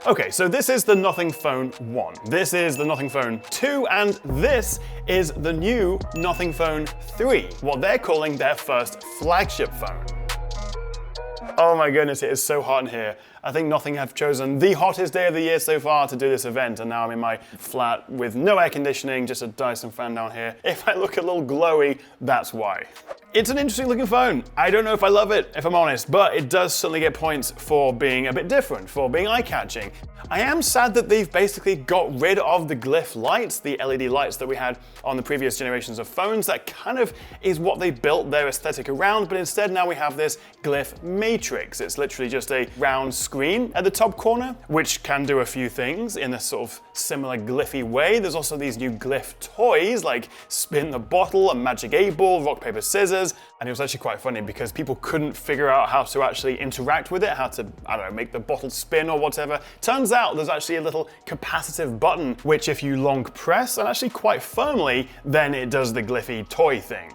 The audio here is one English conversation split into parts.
Okay, so this is the Nothing Phone 1, this is the Nothing Phone 2, and this is the new Nothing Phone 3, what they're calling their first flagship phone. Oh my goodness, it is so hot in here. I think Nothing have chosen the hottest day of the year so far to do this event, and now I'm in my flat with no air conditioning, just a Dyson fan down here. If I look a little glowy, that's why. It's an interesting looking phone. I don't know if I love it, if I'm honest, but it does certainly get points for being a bit different, for being eye-catching. I am sad that they've basically got rid of the glyph lights, the LED lights that we had on the previous generations of phones. That kind of is what they built their aesthetic around, but instead now we have this glyph matrix. It's literally just a round screen at the top corner, which can do a few things in a sort of similar glyphy way. There's also these new glyph toys like Spin the Bottle, a Magic 8-Ball, Rock, Paper, Scissors, and it was actually quite funny because people couldn't figure out how to actually interact with it, how to, I don't know, make the bottle spin or whatever. Turns out there's actually a little capacitive button, which if you long press, and actually quite firmly, then it does the glyphy toy thing.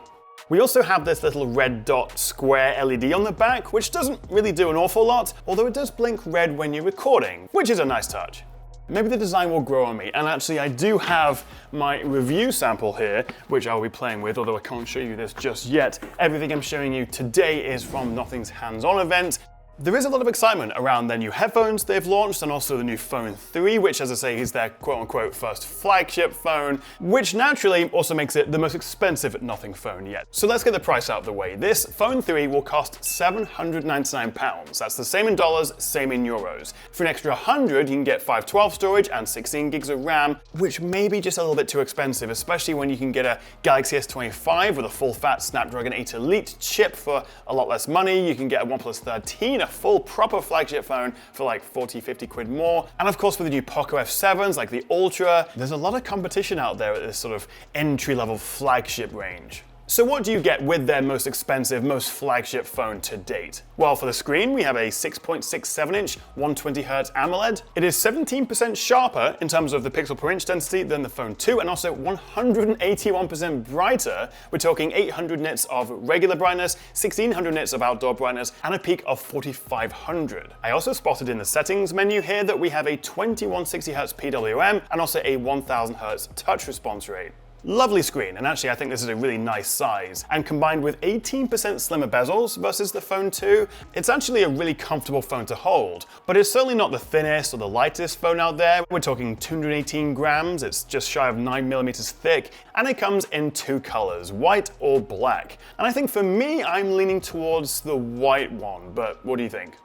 We also have this little red dot square LED on the back, which doesn't really do an awful lot, although it does blink red when you're recording, which is a nice touch. Maybe the design will grow on me, and actually I do have my review sample here, which I'll be playing with, although I can't show you this just yet. Everything I'm showing you today is from Nothing's hands-on event. There is a lot of excitement around their new headphones they've launched, and also the new Phone 3, which, as I say, is their quote-unquote first flagship phone, which naturally also makes it the most expensive Nothing phone yet. So let's get the price out of the way. This Phone 3 will cost £799. That's the same in dollars, same in euros. For an extra 100, you can get 512 storage and 16 gigs of RAM, which may be just a little bit too expensive, especially when you can get a Galaxy S25 with a full-fat Snapdragon 8 Elite chip for a lot less money. You can get a OnePlus 13, a full proper flagship phone for like 40-50 quid more. And of course with the new Poco F7s like the Ultra, there's a lot of competition out there at this sort of entry-level flagship range. So what do you get with their most expensive, most flagship phone to date? Well, for the screen, we have a 6.67-inch 120Hz AMOLED. It is 17% sharper in terms of the pixel per inch density than the Phone 2, and also 181% brighter. We're talking 800 nits of regular brightness, 1600 nits of outdoor brightness, and a peak of 4500. I also spotted in the settings menu here that we have a 2160Hz PWM and also a 1000Hz touch response rate. Lovely screen, and actually I think this is a really nice size. And combined with 18% slimmer bezels versus the Phone 2, it's actually a really comfortable phone to hold. But it's certainly not the thinnest or the lightest phone out there. We're talking 218 grams, it's just shy of 9mm thick, and it comes in two colors, white or black. And I think for me, I'm leaning towards the white one, but what do you think?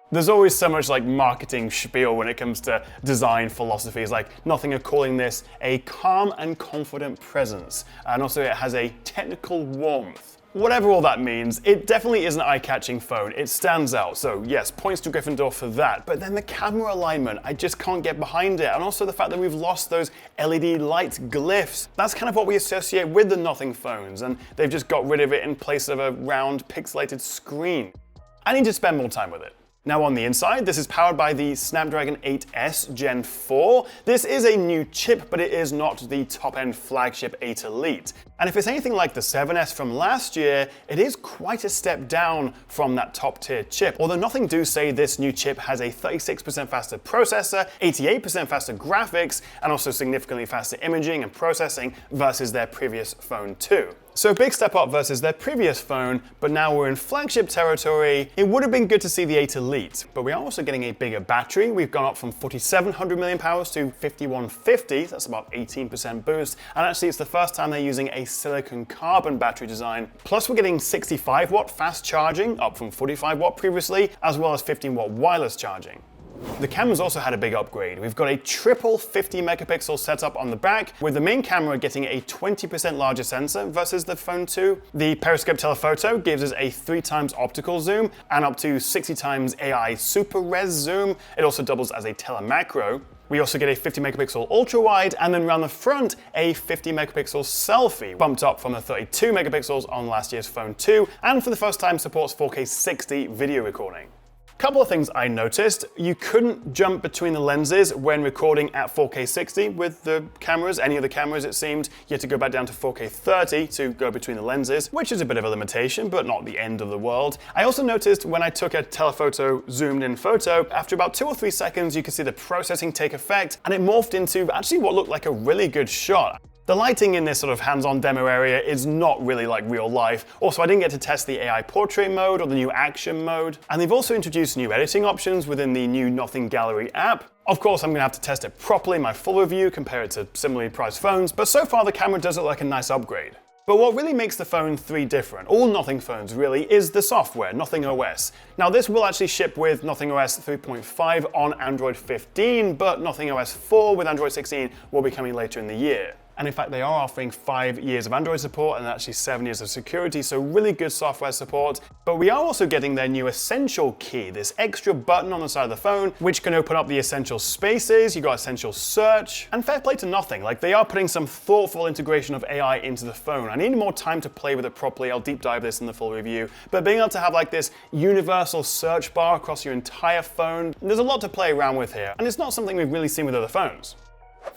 There's always so much like marketing spiel when it comes to design philosophies, like Nothing are calling this a calm and confident presence, and also it has a technical warmth. Whatever all that means, it definitely is an eye-catching phone. It stands out, so yes, points to Gryffindor for that. But then the camera alignment, I just can't get behind it. And also the fact that we've lost those LED light glyphs. That's kind of what we associate with the Nothing phones, and they've just got rid of it in place of a round pixelated screen. I need to spend more time with it. Now on the inside, this is powered by the Snapdragon 8S Gen 4. This is a new chip, but it is not the top-end flagship 8 Elite. And if it's anything like the 7S from last year, it is quite a step down from that top-tier chip. Although Nothing do say this new chip has a 36% faster processor, 88% faster graphics, and also significantly faster imaging and processing versus their previous Phone 2. So a big step up versus their previous phone, but now we're in flagship territory. It would have been good to see the 8 Elite, but we are also getting a bigger battery. We've gone up from 4700 milliamp hours to 5150, that's about 18% boost. And actually it's the first time they're using a silicon carbon battery design. Plus we're getting 65 watt fast charging, up from 45 watt previously, as well as 15 watt wireless charging. The camera's also had a big upgrade. We've got a triple 50 megapixel setup on the back, with the main camera getting a 20% larger sensor versus the Phone 2. The periscope telephoto gives us a 3x optical zoom and up to 60x AI super res zoom. It also doubles as a telemacro. We also get a 50 megapixel ultra wide, and then around the front, a 50 megapixel selfie, bumped up from the 32 megapixels on last year's Phone 2, and for the first time supports 4K 60 video recording. Couple of things I noticed. You couldn't jump between the lenses when recording at 4K 60 with the cameras, any of the cameras it seemed. You had to go back down to 4K 30 to go between the lenses, which is a bit of a limitation, but not the end of the world. I also noticed when I took a telephoto zoomed in photo, after about 2 or 3 seconds you could see the processing take effect, and it morphed into actually what looked like a really good shot. The lighting in this sort of hands-on demo area is not really like real life. Also, I didn't get to test the AI portrait mode or the new action mode. And they've also introduced new editing options within the new Nothing Gallery app. Of course, I'm gonna have to test it properly in my full review, compare it to similarly priced phones, but so far the camera does look like a nice upgrade. But what really makes the Phone 3 different, all Nothing phones really, is the software, Nothing OS. Now this will actually ship with Nothing OS 3.5 on Android 15, but Nothing OS 4 with Android 16 will be coming later in the year. And in fact, they are offering 5 years of Android support and actually 7 years of security, so really good software support. But we are also getting their new Essential key, this extra button on the side of the phone, which can open up the Essential spaces, you got Essential search, and fair play to Nothing. Like, they are putting some thoughtful integration of AI into the phone. I need more time to play with it properly, I'll deep dive this in the full review. But being able to have like this universal search bar across your entire phone, there's a lot to play around with here, and it's not something we've really seen with other phones.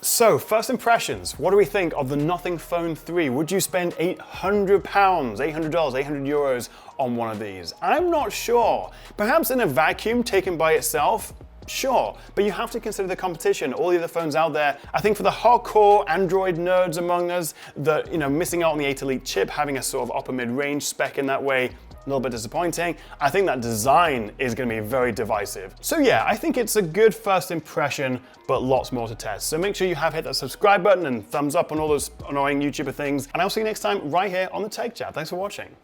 So, first impressions, what do we think of the Nothing Phone 3? Would you spend £800, $800, 800 euros on one of these? I'm not sure. Perhaps in a vacuum taken by itself, sure, but you have to consider the competition, all the other phones out there. I think for the hardcore Android nerds among us, that, missing out on the 8 Elite chip, having a sort of upper mid-range spec in that way, a little bit disappointing. I think that design is going to be very divisive. So yeah, I think it's a good first impression, but lots more to test. So make sure you have hit that subscribe button and thumbs up on all those annoying YouTuber things. And I'll see you next time right here on the Tech Chat. Thanks for watching.